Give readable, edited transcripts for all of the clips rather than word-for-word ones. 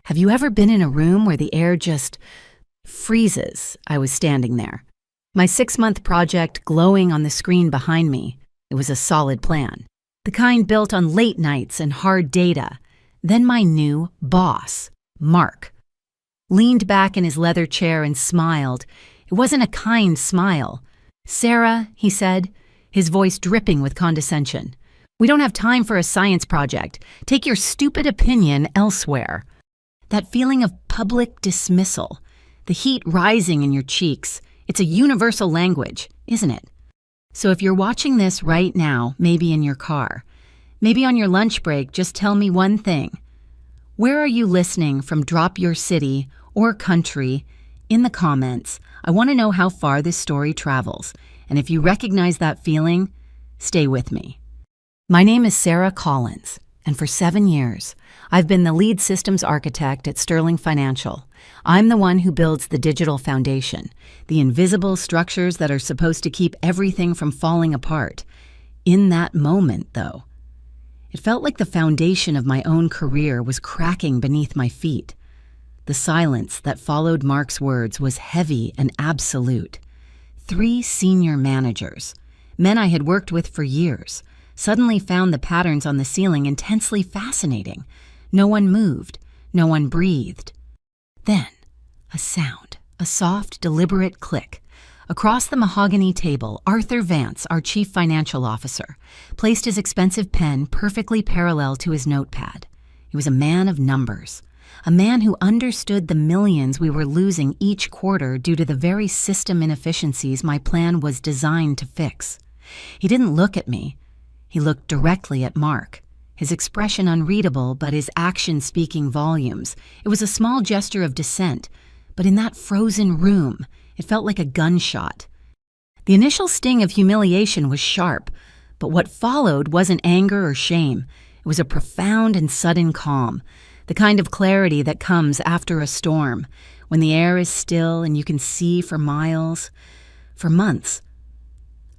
Have you ever been in a room where the air just freezes? I was standing there, my 6-month project glowing on the screen behind me. It was a solid plan, the kind built on late nights and hard data. Then my new boss, Mark, leaned back in his leather chair and smiled. It wasn't a kind smile. "Sarah," he said, his voice dripping with condescension, "we don't have time for a science project. Take your stupid opinion elsewhere." That feeling of public dismissal, the heat rising in your cheeks, it's a universal language, isn't it? So if you're watching this right now, maybe in your car, maybe on your lunch break, just tell me one thing. Where are you listening from? Drop your city or country in the comments. I want to know how far this story travels. And if you recognize that feeling, stay with me. My name is Sarah Collins, and for 7 years, I've been the lead systems architect at Sterling Financial. I'm the one who builds the digital foundation, the invisible structures that are supposed to keep everything from falling apart. In that moment, though, it felt like the foundation of my own career was cracking beneath my feet. The silence that followed Mark's words was heavy and absolute. 3 senior managers, men I had worked with for years, suddenly found the patterns on the ceiling intensely fascinating. No one moved, no one breathed. Then, a sound, a soft, deliberate click. Across the mahogany table, Arthur Vance, our chief financial officer, placed his expensive pen perfectly parallel to his notepad. He was a man of numbers, a man who understood the millions we were losing each quarter due to the very system inefficiencies my plan was designed to fix. He didn't look at me. He looked directly at Mark, his expression unreadable but his action speaking volumes. It was a small gesture of dissent, but in that frozen room, it felt like a gunshot. The initial sting of humiliation was sharp, but what followed wasn't anger or shame. It was a profound and sudden calm, the kind of clarity that comes after a storm, when the air is still and you can see for miles. For months,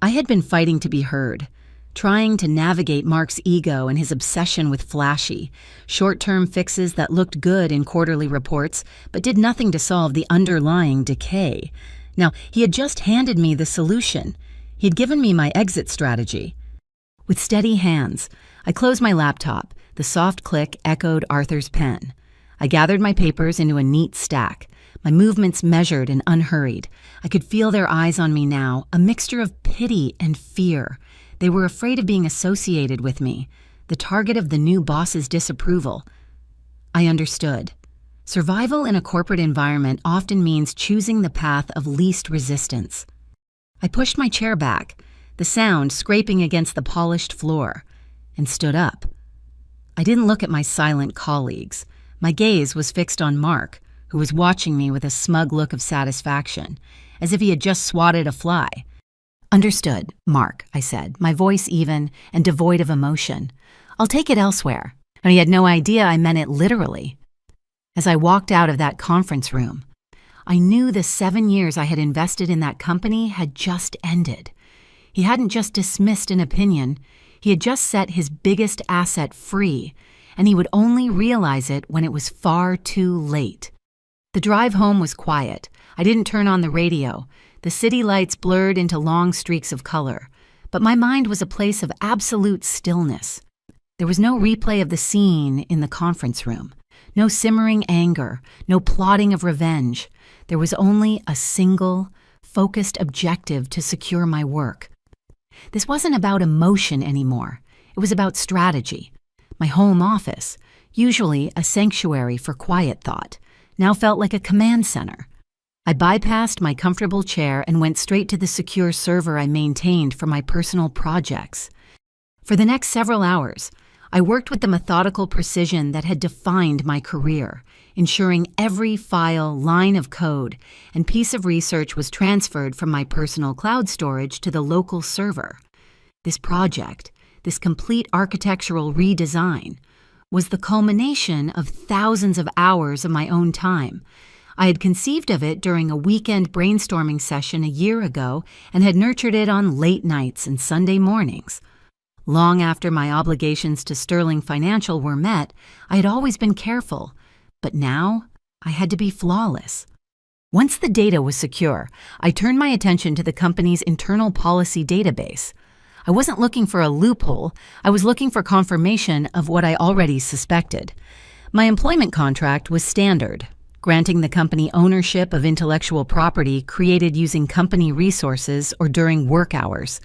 I had been fighting to be heard, trying to navigate Mark's ego and his obsession with flashy, short-term fixes that looked good in quarterly reports but did nothing to solve the underlying decay. Now, he had just handed me the solution. He'd given me my exit strategy. With steady hands, I closed my laptop. The soft click echoed Arthur's pen. I gathered my papers into a neat stack, my movements measured and unhurried. I could feel their eyes on me now, a mixture of pity and fear. They were afraid of being associated with me, the target of the new boss's disapproval. I understood. Survival in a corporate environment often means choosing the path of least resistance. I pushed my chair back, the sound scraping against the polished floor, and stood up. I didn't look at my silent colleagues. My gaze was fixed on Mark, who was watching me with a smug look of satisfaction, as if he had just swatted a fly. "Understood, Mark," I said, my voice even and devoid of emotion. "I'll take it elsewhere." And he had no idea I meant it literally. As I walked out of that conference room, I knew the 7 years I had invested in that company had just ended. He hadn't just dismissed an opinion, he had just set his biggest asset free, and he would only realize it when it was far too late. The drive home was quiet. I didn't turn on the radio. The city lights blurred into long streaks of color, but my mind was a place of absolute stillness. There was no replay of the scene in the conference room, no simmering anger, no plotting of revenge. There was only a single, focused objective to secure my work. This wasn't about emotion anymore. It was about strategy. My home office, usually a sanctuary for quiet thought, now felt like a command center. I bypassed my comfortable chair and went straight to the secure server I maintained for my personal projects. For the next several hours, I worked with the methodical precision that had defined my career, ensuring every file, line of code, and piece of research was transferred from my personal cloud storage to the local server. This project, this complete architectural redesign, was the culmination of thousands of hours of my own time. I had conceived of it during a weekend brainstorming session a year ago and had nurtured it on late nights and Sunday mornings. Long after my obligations to Sterling Financial were met, I had always been careful. but now I had to be flawless. Once the data was secure, I turned my attention to the company's internal policy database. I wasn't looking for a loophole, I was looking for confirmation of what I already suspected. My employment contract was standard, granting the company ownership of intellectual property created using company resources or during work hours.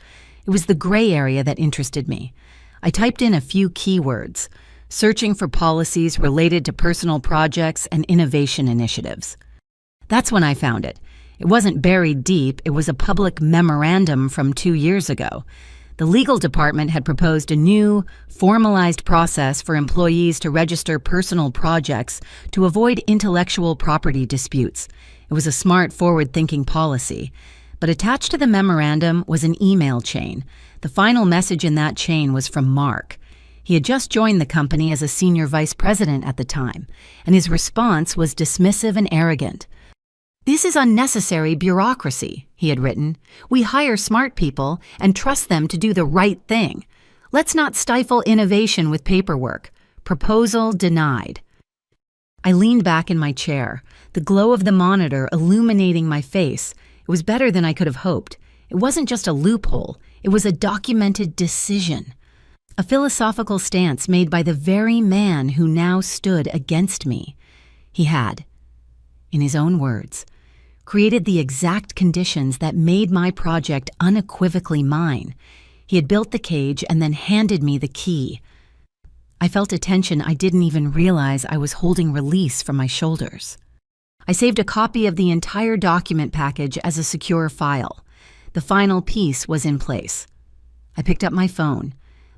It was the gray area that interested me. I typed in a few keywords, searching for policies related to personal projects and innovation initiatives. That's when I found it. It wasn't buried deep, it was a public memorandum from 2 years ago. The legal department had proposed a new, formalized process for employees to register personal projects to avoid intellectual property disputes. It was a smart, forward-thinking policy. But attached to the memorandum was an email chain. The final message in that chain was from Mark. He had just joined the company as a senior vice president at the time, and his response was dismissive and arrogant. "This is unnecessary bureaucracy," he had written. "We hire smart people and trust them to do the right thing. Let's not stifle innovation with paperwork. Proposal denied." I leaned back in my chair, the glow of the monitor illuminating my face. It was better than I could have hoped. It wasn't just a loophole, it was a documented decision. A philosophical stance made by the very man who now stood against me. He had, in his own words, created the exact conditions that made my project unequivocally mine. He had built the cage and then handed me the key. I felt a tension I didn't even realize I was holding release from my shoulders. I saved a copy of the entire document package as a secure file. The final piece was in place. I picked up my phone,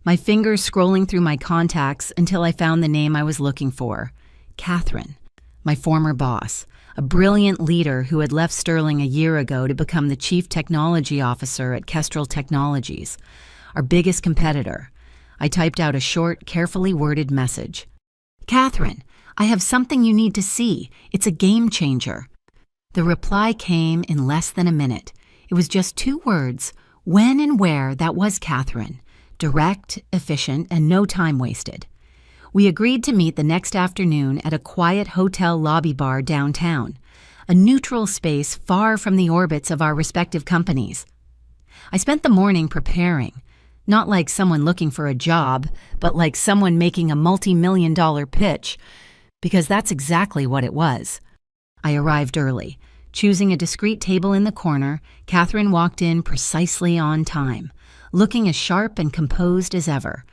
my fingers scrolling through my contacts until I found the name I was looking for. Catherine, my former boss, a brilliant leader who had left Sterling a year ago to become the chief technology officer at Kestrel Technologies, our biggest competitor. I typed out a short, carefully worded message. "Catherine, I have something you need to see. It's a game changer." The reply came in less than a minute. It was just 2 words, when and where. That was Catherine. Direct, efficient, and no time wasted. We agreed to meet the next afternoon at a quiet hotel lobby bar downtown, a neutral space far from the orbits of our respective companies. I spent the morning preparing, not like someone looking for a job, but like someone making a multi-million-dollar pitch, because that's exactly what it was. I arrived early. Choosing a discreet table in the corner, Catherine walked in precisely on time, looking as sharp and composed as ever.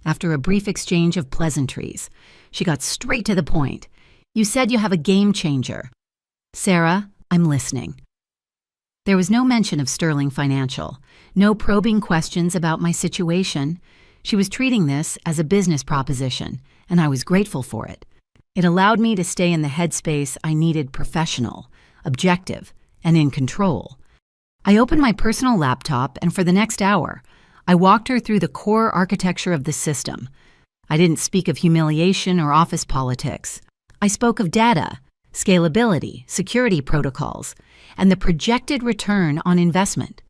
After a brief exchange of pleasantries, she got straight to the point. "You said you have a game changer." "Sarah, I'm listening." There was no mention of Sterling Financial, no probing questions about my situation. She was treating this as a business proposition, and I was grateful for it. It allowed me to stay in the headspace I needed: professional, objective, and in control. I opened my personal laptop, and for the next hour, I walked her through the core architecture of the system. I didn't speak of humiliation or office politics. I spoke of data, scalability, security protocols, and the projected return on investment.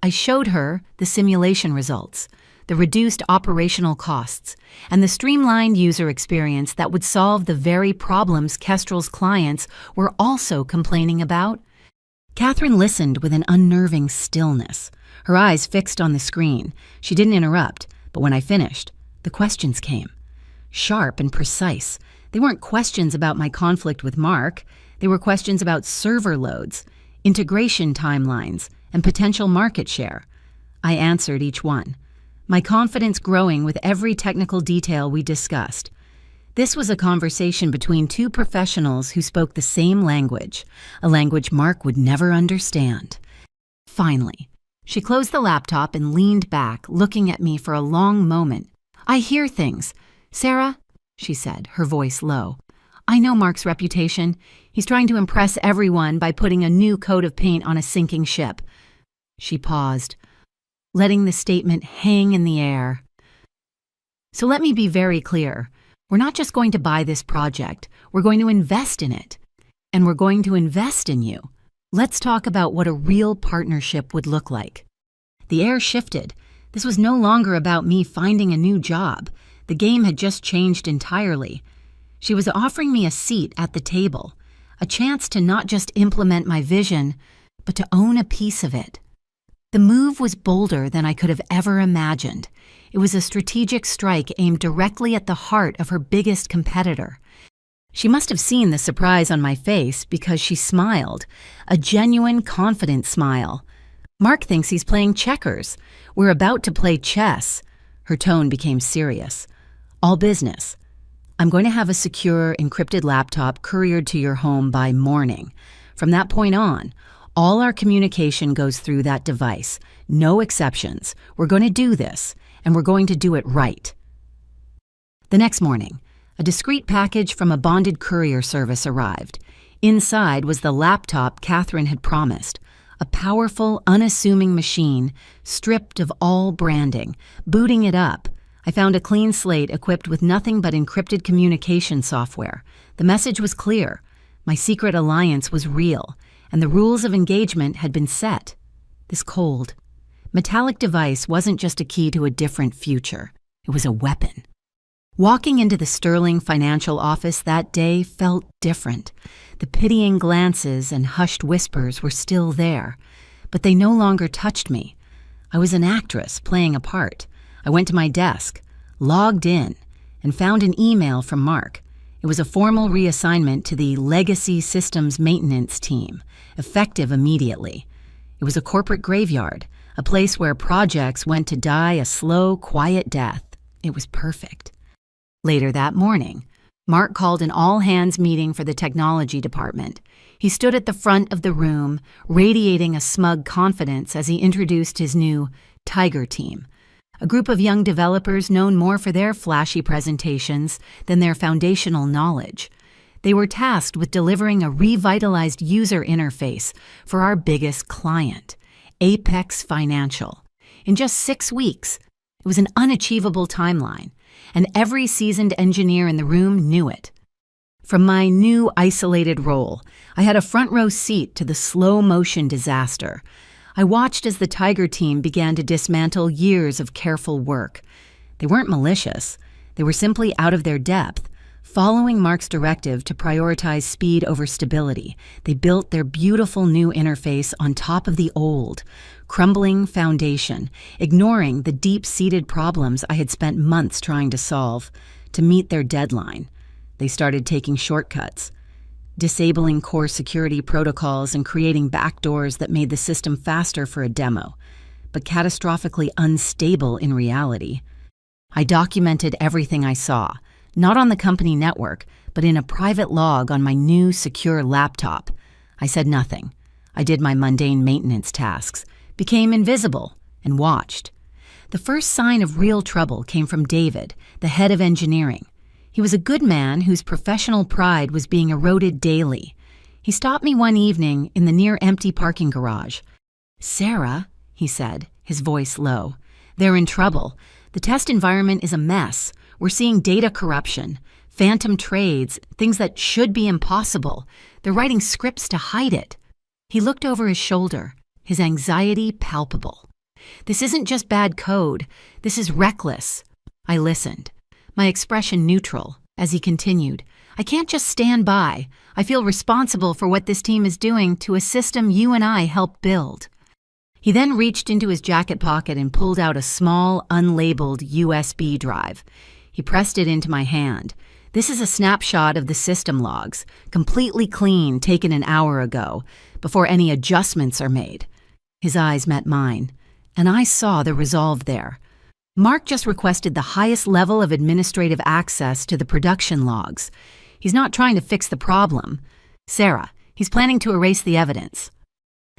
I showed her the simulation results, the reduced operational costs, and the streamlined user experience that would solve the very problems Kestrel's clients were also complaining about. Catherine listened with an unnerving stillness, her eyes fixed on the screen. She didn't interrupt, but when I finished, the questions came. Sharp and precise. They weren't questions about my conflict with Mark. They were questions about server loads, integration timelines, and potential market share. I answered each one, my confidence growing with every technical detail we discussed. This was a conversation between 2 professionals who spoke the same language, a language Mark would never understand. Finally, she closed the laptop and leaned back, looking at me for a long moment. "I hear things. Sarah," she said, her voice low. "I know Mark's reputation. He's trying to impress everyone by putting a new coat of paint on a sinking ship." She paused, letting the statement hang in the air. "So let me be very clear. We're not just going to buy this project. We're going to invest in it. And we're going to invest in you. Let's talk about what a real partnership would look like." The air shifted. This was no longer about me finding a new job. The game had just changed entirely. She was offering me a seat at the table, a chance to not just implement my vision, but to own a piece of it. The move was bolder than I could have ever imagined. It was a strategic strike aimed directly at the heart of her biggest competitor. She must have seen the surprise on my face because she smiled, a genuine, confident smile. Mark thinks he's playing checkers. We're about to play chess. Her tone became serious. All business. I'm going to have a secure, encrypted laptop couriered to your home by morning. From that point on, all our communication goes through that device. No exceptions. We're going to do this, and we're going to do it right. The next morning, a discreet package from a bonded courier service arrived. Inside was the laptop Catherine had promised, a powerful, unassuming machine stripped of all branding. Booting it up, I found a clean slate equipped with nothing but encrypted communication software. The message was clear. My secret alliance was real, and the rules of engagement had been set. This cold, metallic device wasn't just a key to a different future. It was a weapon. Walking into the Sterling financial office that day felt different. The pitying glances and hushed whispers were still there, but they no longer touched me. I was an actress playing a part. I went to my desk, logged in, and found an email from Mark. It was a formal reassignment to the Legacy Systems Maintenance Team, effective immediately. It was a corporate graveyard, a place where projects went to die a slow, quiet death. It was perfect. Later that morning, Mark called an all-hands meeting for the technology department. He stood at the front of the room, radiating a smug confidence as he introduced his new Tiger team, a group of young developers known more for their flashy presentations than their foundational knowledge. They were tasked with delivering a revitalized user interface for our biggest client, Apex Financial. In just 6 weeks, it was an unachievable timeline, and every seasoned engineer in the room knew it. From my new isolated role, I had a front-row seat to the slow-motion disaster. I watched as the Tiger team began to dismantle years of careful work. They weren't malicious. They were simply out of their depth, following Mark's directive to prioritize speed over stability. They built their beautiful new interface on top of the old, crumbling foundation, ignoring the deep-seated problems I had spent months trying to solve. To meet their deadline, they started taking shortcuts, disabling core security protocols and creating backdoors that made the system faster for a demo, but catastrophically unstable in reality. I documented everything I saw, not on the company network, but in a private log on my new secure laptop. I said nothing. I did my mundane maintenance tasks, became invisible, and watched. The first sign of real trouble came from David, the head of engineering. He was a good man whose professional pride was being eroded daily. He stopped me one evening in the near-empty parking garage. "Sarah," he said, his voice low, "they're in trouble. The test environment is a mess. We're seeing data corruption, phantom trades, things that should be impossible. They're writing scripts to hide it." He looked over his shoulder, his anxiety palpable. "This isn't just bad code. This is reckless." I listened, my expression neutral, as he continued. "I can't just stand by. I feel responsible for what this team is doing to a system you and I helped build." He then reached into his jacket pocket and pulled out a small, unlabeled USB drive. He pressed it into my hand. "This is a snapshot of the system logs, completely clean, taken an hour ago, before any adjustments are made." His eyes met mine, and I saw the resolve there. Mark just requested the highest level of administrative access to the production logs. He's not trying to fix the problem. Sarah, he's planning to erase the evidence.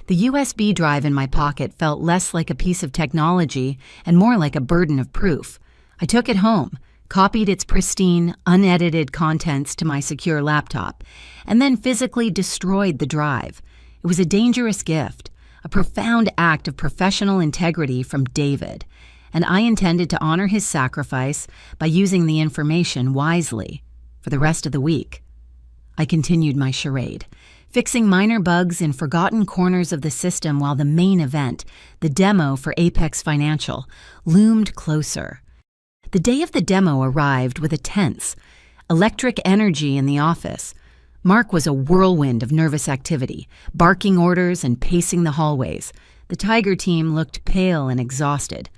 The USB drive in my pocket felt less like a piece of technology and more like a burden of proof. I took it home, copied its pristine, unedited contents to my secure laptop, and then physically destroyed the drive. It was a dangerous gift, a profound act of professional integrity from David, and I intended to honor his sacrifice by using the information wisely. For the rest of the week, I continued my charade, fixing minor bugs in forgotten corners of the system while the main event, the demo for Apex Financial, loomed closer. The day of the demo arrived with a tense, electric energy in the office. Mark was a whirlwind of nervous activity, barking orders and pacing the hallways. The Tiger team looked pale and exhausted.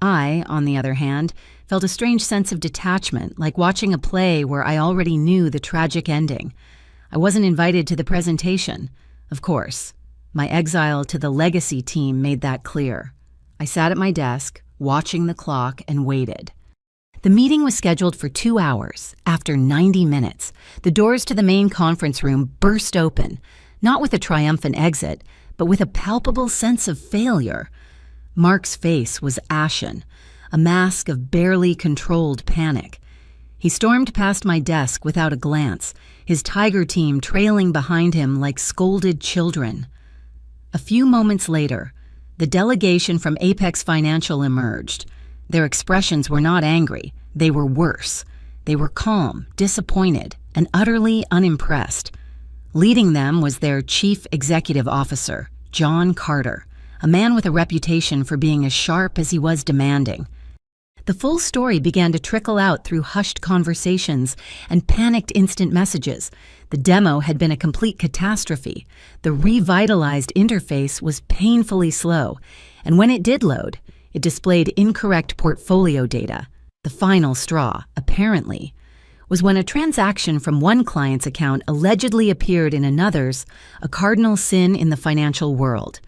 I, on the other hand, felt a strange sense of detachment, like watching a play where I already knew the tragic ending. I wasn't invited to the presentation. Of course, my exile to the legacy team made that clear. I sat at my desk, watching the clock, and waited. The meeting was scheduled for 2 hours. After 90 minutes, the doors to the main conference room burst open, not with a triumphant exit, but with a palpable sense of failure. Mark's face was ashen, a mask of barely controlled panic. He stormed past my desk without a glance, his Tiger team trailing behind him like scolded children. A few moments later, the delegation from Apex Financial emerged. Their expressions were not angry, they were worse. They were calm, disappointed, and utterly unimpressed. Leading them was their chief executive officer, John Carter, a man with a reputation for being as sharp as he was demanding. The full story began to trickle out through hushed conversations and panicked instant messages. The demo had been a complete catastrophe. The revitalized interface was painfully slow, and when it did load, it displayed incorrect portfolio data. The final straw, apparently, was when a transaction from one client's account allegedly appeared in another's, a cardinal sin in the financial world.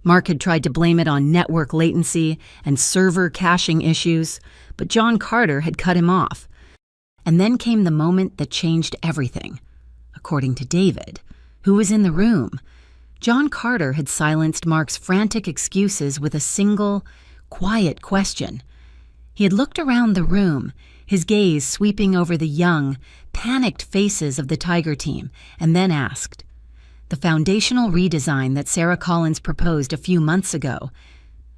Mark had tried to blame it on network latency and server caching issues, but John Carter had cut him off. And then came the moment that changed everything. According to David, who was in the room, John Carter had silenced Mark's frantic excuses with a single, quiet question. He had looked around the room, his gaze sweeping over the young, panicked faces of the Tiger team, and then asked, "The foundational redesign that Sarah Collins proposed a few months ago,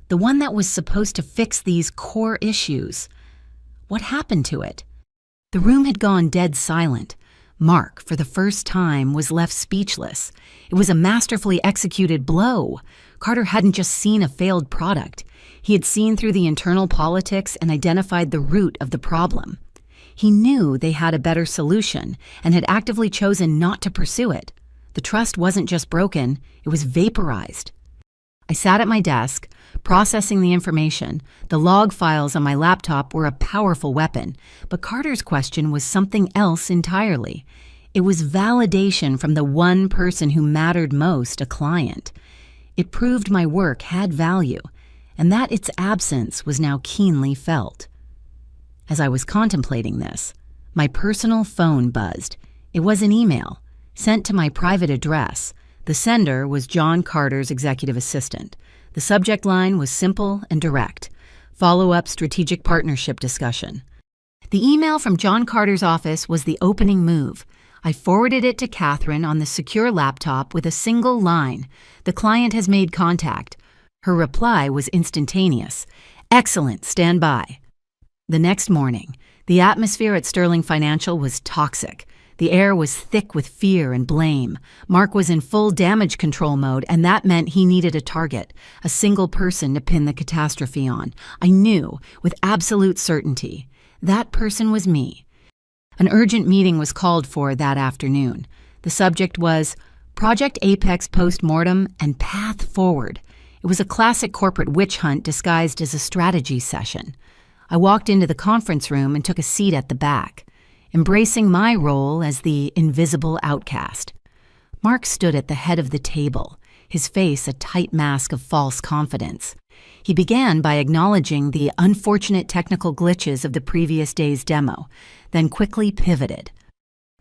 the one that was supposed to fix these core issues, what happened to it?" The room had gone dead silent. Mark, for the first time, was left speechless. It was a masterfully executed blow. Carter hadn't just seen a failed product. He had seen through the internal politics and identified the root of the problem. He knew they had a better solution and had actively chosen not to pursue it. The trust wasn't just broken, it was vaporized. I sat at my desk, processing the information. The log files on my laptop were a powerful weapon, but Carter's question was something else entirely. It was validation from the one person who mattered most, a client. It proved my work had value, and that its absence was now keenly felt. As I was contemplating this, my personal phone buzzed. It was an email, sent to my private address. The sender was John Carter's executive assistant. The subject line was simple and direct: follow-up strategic partnership discussion. The email from John Carter's office was the opening move. I forwarded it to Catherine on the secure laptop with a single line: "The client has made contact." Her reply was instantaneous: "Excellent, stand by." The next morning, the atmosphere at Sterling Financial was toxic. The air was thick with fear and blame. Mark was in full damage control mode, and that meant he needed a target, a single person to pin the catastrophe on. I knew, with absolute certainty, that person was me. An urgent meeting was called for that afternoon. The subject was Project Apex Postmortem and Path Forward. It was a classic corporate witch hunt disguised as a strategy session. I walked into the conference room and took a seat at the back, embracing my role as the invisible outcast. Mark stood at the head of the table, his face a tight mask of false confidence. He began by acknowledging the unfortunate technical glitches of the previous day's demo, then quickly pivoted.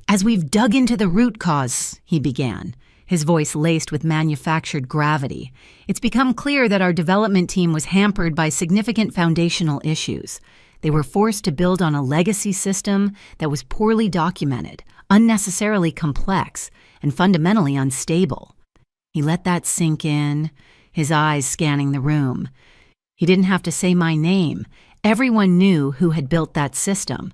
"As we've dug into the root cause," he began, his voice laced with manufactured gravity, "it's become clear that our development team was hampered by significant foundational issues. They were forced to build on a legacy system that was poorly documented, unnecessarily complex, and fundamentally unstable." He let that sink in, his eyes scanning the room. He didn't have to say my name. Everyone knew who had built that system.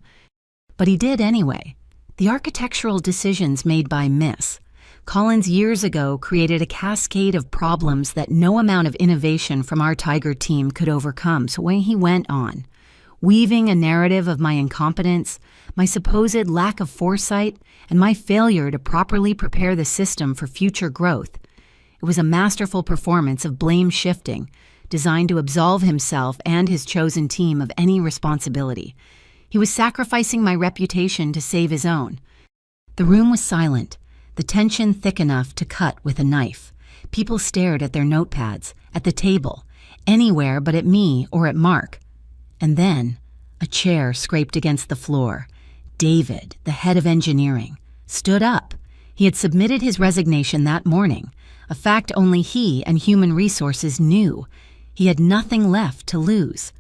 But he did anyway. The architectural decisions made by Miss Collins years ago created a cascade of problems that no amount of innovation from our Tiger team could overcome. So when he went on, weaving a narrative of my incompetence, my supposed lack of foresight, and my failure to properly prepare the system for future growth. It was a masterful performance of blame shifting, designed to absolve himself and his chosen team of any responsibility. He was sacrificing my reputation to save his own. The room was silent, the tension thick enough to cut with a knife. People stared at their notepads, at the table, anywhere but at me or at Mark. And then, a chair scraped against the floor. David, the head of engineering, stood up. He had submitted his resignation that morning, a fact only he and Human Resources knew. He had nothing left to lose.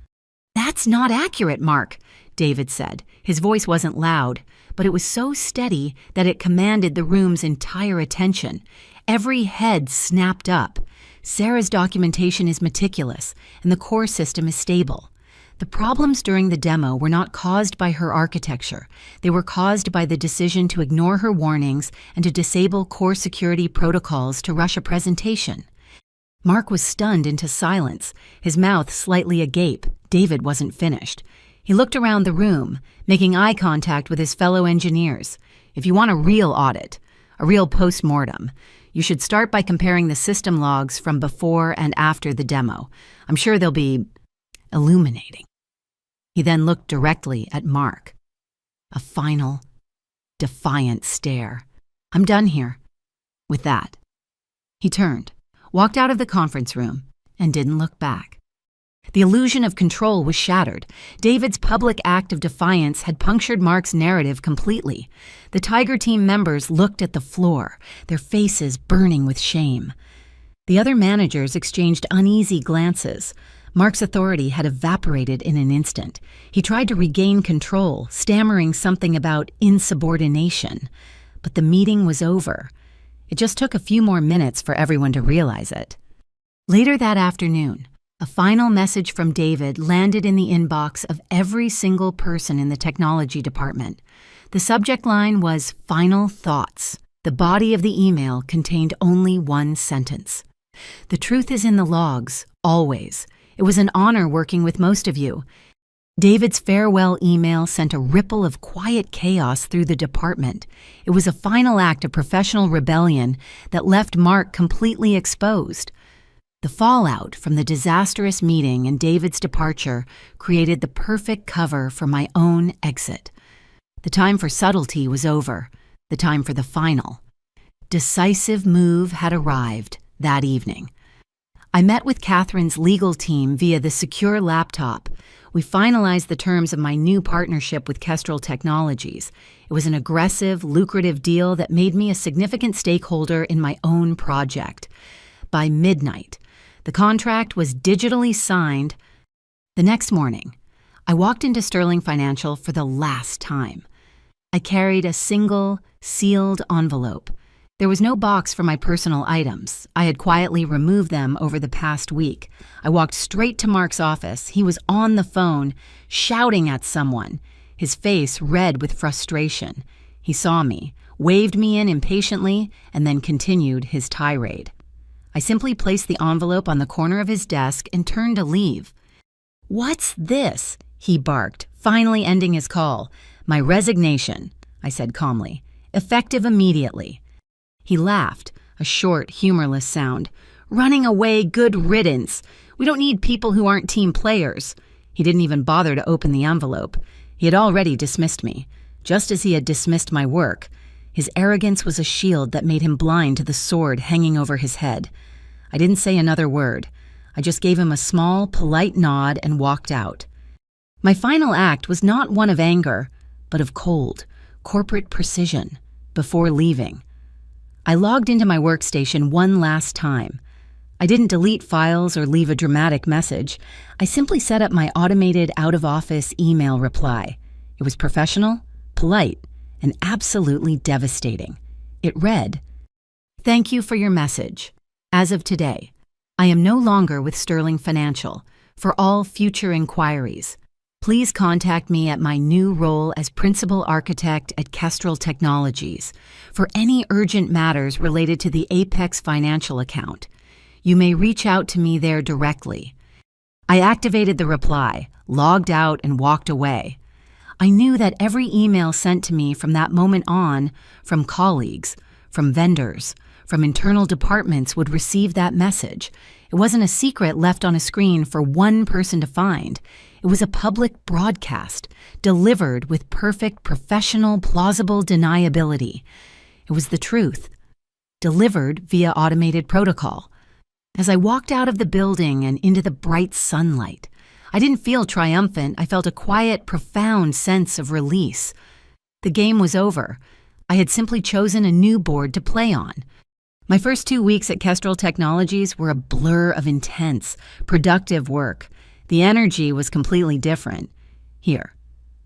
"That's not accurate, Mark," David said. His voice wasn't loud, but it was so steady that it commanded the room's entire attention. Every head snapped up. "Sarah's documentation is meticulous, and the core system is stable. The problems during the demo were not caused by her architecture. They were caused by the decision to ignore her warnings and to disable core security protocols to rush a presentation." Mark was stunned into silence, his mouth slightly agape. David wasn't finished. He looked around the room, making eye contact with his fellow engineers. "If you want a real audit, a real post-mortem, you should start by comparing the system logs from before and after the demo. I'm sure they'll be illuminating." He then looked directly at Mark. A final, defiant stare. "I'm done here." With that, he turned, walked out of the conference room, and didn't look back. The illusion of control was shattered. David's public act of defiance had punctured Mark's narrative completely. The Tiger Team members looked at the floor, their faces burning with shame. The other managers exchanged uneasy glances. Mark's authority had evaporated in an instant. He tried to regain control, stammering something about insubordination. But the meeting was over. It just took a few more minutes for everyone to realize it. Later that afternoon, a final message from David landed in the inbox of every single person in the technology department. The subject line was "Final Thoughts." The body of the email contained only one sentence. "The truth is in the logs, always. It was an honor working with most of you." David's farewell email sent a ripple of quiet chaos through the department. It was a final act of professional rebellion that left Mark completely exposed. The fallout from the disastrous meeting and David's departure created the perfect cover for my own exit. The time for subtlety was over, the time for the final. Decisive move had arrived that evening. I met with Catherine's legal team via the secure laptop. We finalized the terms of my new partnership with Kestrel Technologies. It was an aggressive, lucrative deal that made me a significant stakeholder in my own project. By midnight, the contract was digitally signed. The next morning, I walked into Sterling Financial for the last time. I carried a single, sealed envelope. There was no box for my personal items. I had quietly removed them over the past week. I walked straight to Mark's office. He was on the phone, shouting at someone, his face red with frustration. He saw me, waved me in impatiently, and then continued his tirade. I simply placed the envelope on the corner of his desk and turned to leave. "What's this?" he barked, finally ending his call. "My resignation," I said calmly, "effective immediately." He laughed, a short, humorless sound. "Running away, good riddance. We don't need people who aren't team players." He didn't even bother to open the envelope. He had already dismissed me, just as he had dismissed my work. His arrogance was a shield that made him blind to the sword hanging over his head. I didn't say another word. I just gave him a small, polite nod and walked out. My final act was not one of anger, but of cold, corporate precision. Before leaving, I logged into my workstation one last time. I didn't delete files or leave a dramatic message. I simply set up my automated out-of-office email reply. It was professional, polite, and absolutely devastating. It read, "Thank you for your message. As of today, I am no longer with Sterling Financial. For all future inquiries, please contact me at my new role as Principal Architect at Kestrel Technologies. For any urgent matters related to the Apex financial account, you may reach out to me there directly." I activated the reply, logged out, and walked away. I knew that every email sent to me from that moment on, from colleagues, from vendors, from internal departments, would receive that message. It wasn't a secret left on a screen for one person to find. It was a public broadcast, delivered with perfect professional, plausible deniability. It was the truth, delivered via automated protocol. As I walked out of the building and into the bright sunlight, I didn't feel triumphant. I felt a quiet, profound sense of release. The game was over. I had simply chosen a new board to play on. My first 2 weeks at Kestrel Technologies were a blur of intense, productive work. The energy was completely different. Here,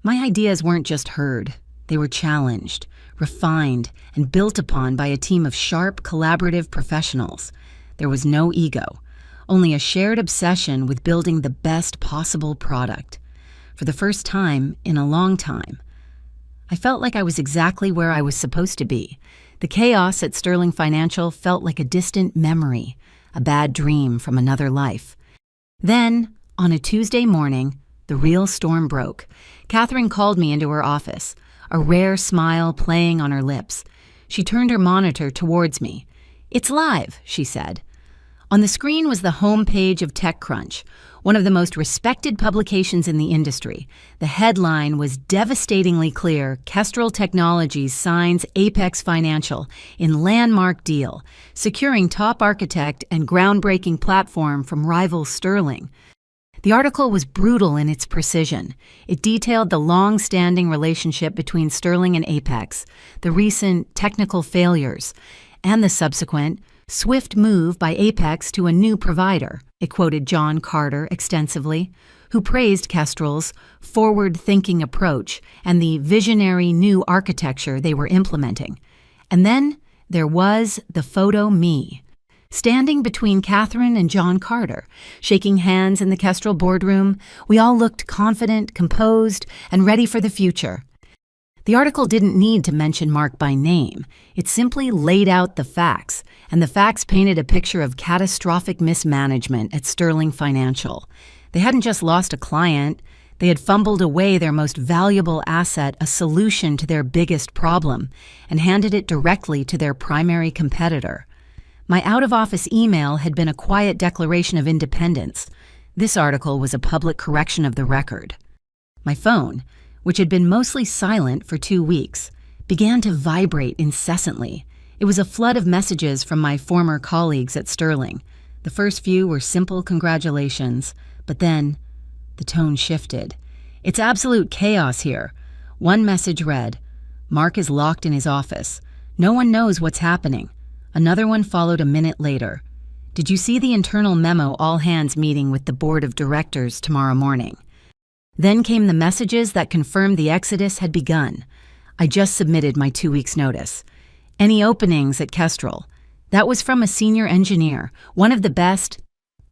my ideas weren't just heard. They were challenged, refined, and built upon by a team of sharp, collaborative professionals. There was no ego, only a shared obsession with building the best possible product. For the first time in a long time, I felt like I was exactly where I was supposed to be. The chaos at Sterling Financial felt like a distant memory, a bad dream from another life. Then, on a Tuesday morning, the real storm broke. Catherine called me into her office, a rare smile playing on her lips. She turned her monitor towards me. "It's live," she said. On the screen was the home page of TechCrunch, one of the most respected publications in the industry. The headline was devastatingly clear: Kestrel Technologies signs Apex Financial in landmark deal, securing top architect and groundbreaking platform from rival Sterling. The article was brutal in its precision. It detailed the long-standing relationship between Sterling and Apex, the recent technical failures, and the subsequent swift move by Apex to a new provider. It quoted John Carter extensively, who praised Kestrel's forward-thinking approach and the visionary new architecture they were implementing. And then there was the photo me, standing between Catherine and John Carter, shaking hands in the Kestrel boardroom. We all looked confident, composed, and ready for the future. The article didn't need to mention Mark by name. It simply laid out the facts, and the facts painted a picture of catastrophic mismanagement at Sterling Financial. They hadn't just lost a client, they had fumbled away their most valuable asset, a solution to their biggest problem, and handed it directly to their primary competitor. My out-of-office email had been a quiet declaration of independence. This article was a public correction of the record. My phone, which had been mostly silent for 2 weeks, began to vibrate incessantly. It was a flood of messages from my former colleagues at Sterling. The first few were simple congratulations, but then the tone shifted. "It's absolute chaos here." One message read, "Mark is locked in his office. No one knows what's happening." Another one followed a minute later. "Did you see the internal memo all-hands meeting with the board of directors tomorrow morning?" Then came the messages that confirmed the exodus had begun. I just submitted my 2 weeks' notice. "Any openings at Kestrel?" That was from a senior engineer, one of the best.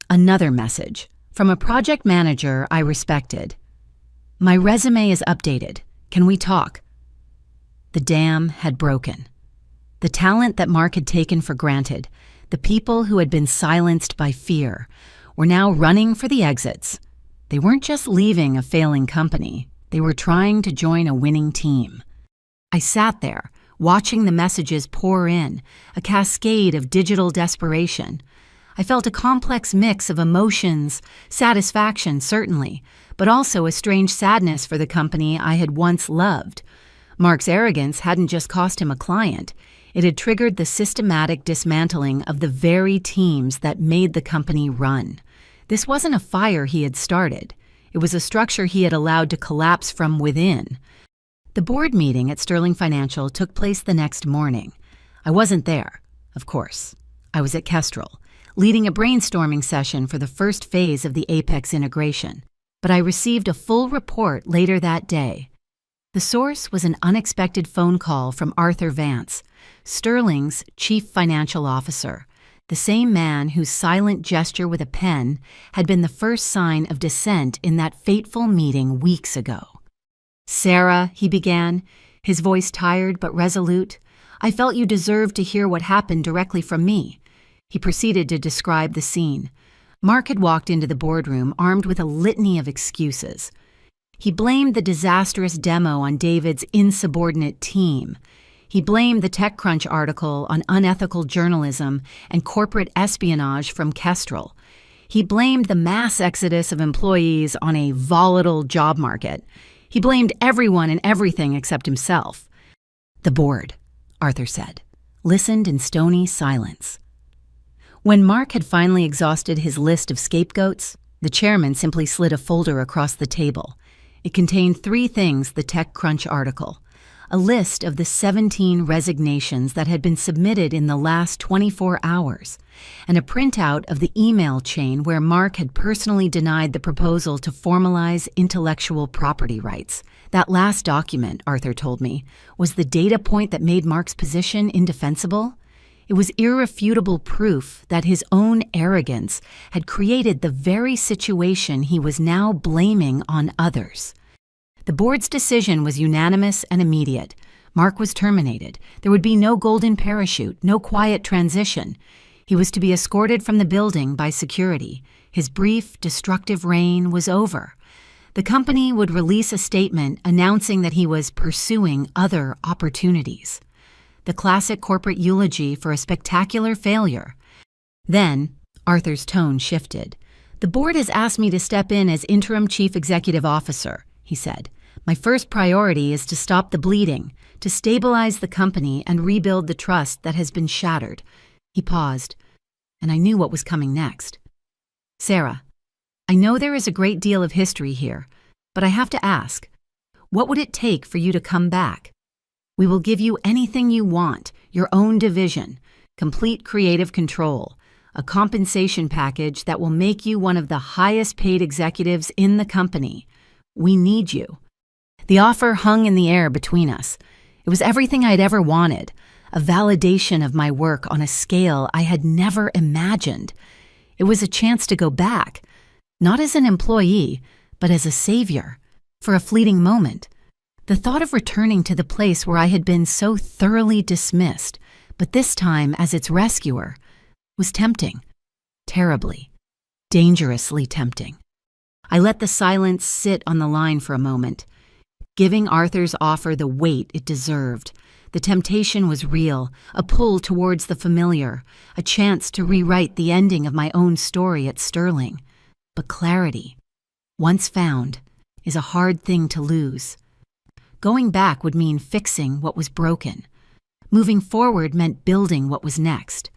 Another message from a project manager I respected. "My resume is updated. Can we talk?" The dam had broken. The talent that Mark had taken for granted, the people who had been silenced by fear, were now running for the exits. They weren't just leaving a failing company, they were trying to join a winning team. I sat there, watching the messages pour in, a cascade of digital desperation. I felt a complex mix of emotions, satisfaction certainly, but also a strange sadness for the company I had once loved. Mark's arrogance hadn't just cost him a client, it had triggered the systematic dismantling of the very teams that made the company run. This wasn't a fire he had started. It was a structure he had allowed to collapse from within. The board meeting at Sterling Financial took place the next morning. I wasn't there, of course. I was at Kestrel, leading a brainstorming session for the first phase of the Apex integration. But I received a full report later that day. The source was an unexpected phone call from Arthur Vance, Sterling's chief financial officer, the same man whose silent gesture with a pen had been the first sign of dissent in that fateful meeting weeks ago. "Sarah," he began, his voice tired but resolute, "I felt you deserved to hear what happened directly from me." He proceeded to describe the scene. Mark had walked into the boardroom armed with a litany of excuses. He blamed the disastrous demo on David's insubordinate team. He blamed the TechCrunch article on unethical journalism and corporate espionage from Kestrel. He blamed the mass exodus of employees on a volatile job market. He blamed everyone and everything except himself. The board, Arthur said, listened in stony silence. When Mark had finally exhausted his list of scapegoats, the chairman simply slid a folder across the table. It contained 3 things: the TechCrunch article, a list of the 17 resignations that had been submitted in the last 24 hours, and a printout of the email chain where Mark had personally denied the proposal to formalize intellectual property rights. That last document, Arthur told me, was the data point that made Mark's position indefensible. It was irrefutable proof that his own arrogance had created the very situation he was now blaming on others. The board's decision was unanimous and immediate. Mark was terminated. There would be no golden parachute, no quiet transition. He was to be escorted from the building by security. His brief, destructive reign was over. The company would release a statement announcing that he was pursuing other opportunities. The classic corporate eulogy for a spectacular failure. Then, Arthur's tone shifted. "The board has asked me to step in as interim chief executive officer," he said. "My first priority is to stop the bleeding, to stabilize the company and rebuild the trust that has been shattered." He paused, and I knew what was coming next. "Sarah, I know there is a great deal of history here, but I have to ask, what would it take for you to come back? We will give you anything you want, your own division, complete creative control, a compensation package that will make you one of the highest paid executives in the company. We need you." The offer hung in the air between us. It was everything I'd ever wanted, a validation of my work on a scale I had never imagined. It was a chance to go back, not as an employee, but as a savior, for a fleeting moment. The thought of returning to the place where I had been so thoroughly dismissed, but this time as its rescuer, was tempting. Terribly, dangerously tempting. I let the silence sit on the line for a moment, giving Arthur's offer the weight it deserved. The temptation was real, a pull towards the familiar, a chance to rewrite the ending of my own story at Sterling. But clarity, once found, is a hard thing to lose. Going back would mean fixing what was broken. Moving forward meant building what was next.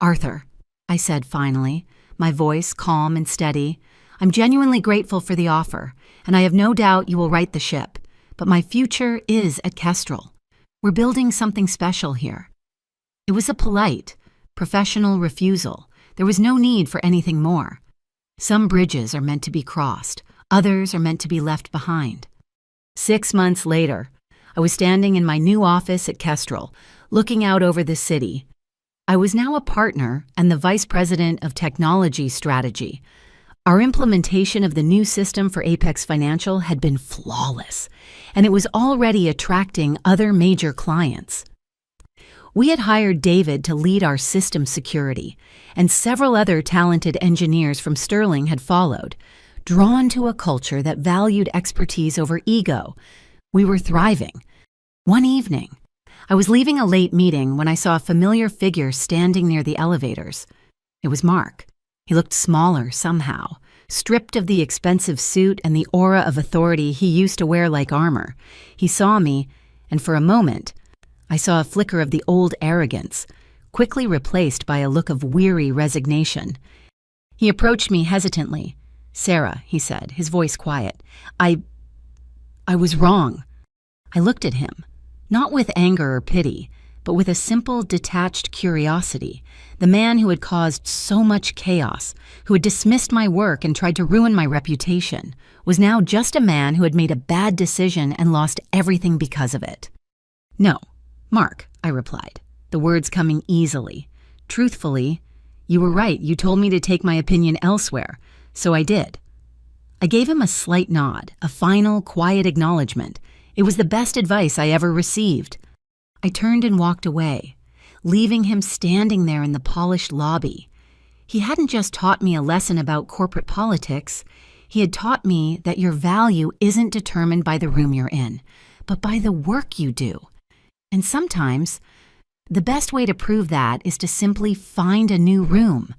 "Arthur," I said finally, my voice calm and steady, "I'm genuinely grateful for the offer, and I have no doubt you will right the ship, but my future is at Kestrel. We're building something special here." It was a polite, professional refusal. There was no need for anything more. Some bridges are meant to be crossed, others are meant to be left behind. 6 months later, I was standing in my new office at Kestrel, looking out over the city. I was now a partner and the vice president of technology strategy. Our implementation of the new system for Apex Financial had been flawless, and it was already attracting other major clients. We had hired David to lead our system security, and several other talented engineers from Sterling had followed, drawn to a culture that valued expertise over ego. We were thriving. One evening, I was leaving a late meeting when I saw a familiar figure standing near the elevators. It was Mark. He looked smaller somehow, stripped of the expensive suit and the aura of authority he used to wear like armor. He saw me, and for a moment, I saw a flicker of the old arrogance, quickly replaced by a look of weary resignation. He approached me hesitantly. "Sarah," he said, his voice quiet, I was wrong." I looked at him, not with anger or pity, but with a simple, detached curiosity. The man who had caused so much chaos, who had dismissed my work and tried to ruin my reputation, was now just a man who had made a bad decision and lost everything because of it. "No, Mark," I replied, the words coming easily. "Truthfully, you were right. You told me to take my opinion elsewhere. So I did." I gave him a slight nod, a final, quiet acknowledgement. It was the best advice I ever received. I turned and walked away, leaving him standing there in the polished lobby. He hadn't just taught me a lesson about corporate politics. He had taught me that your value isn't determined by the room you're in, but by the work you do. And sometimes, the best way to prove that is to simply find a new room.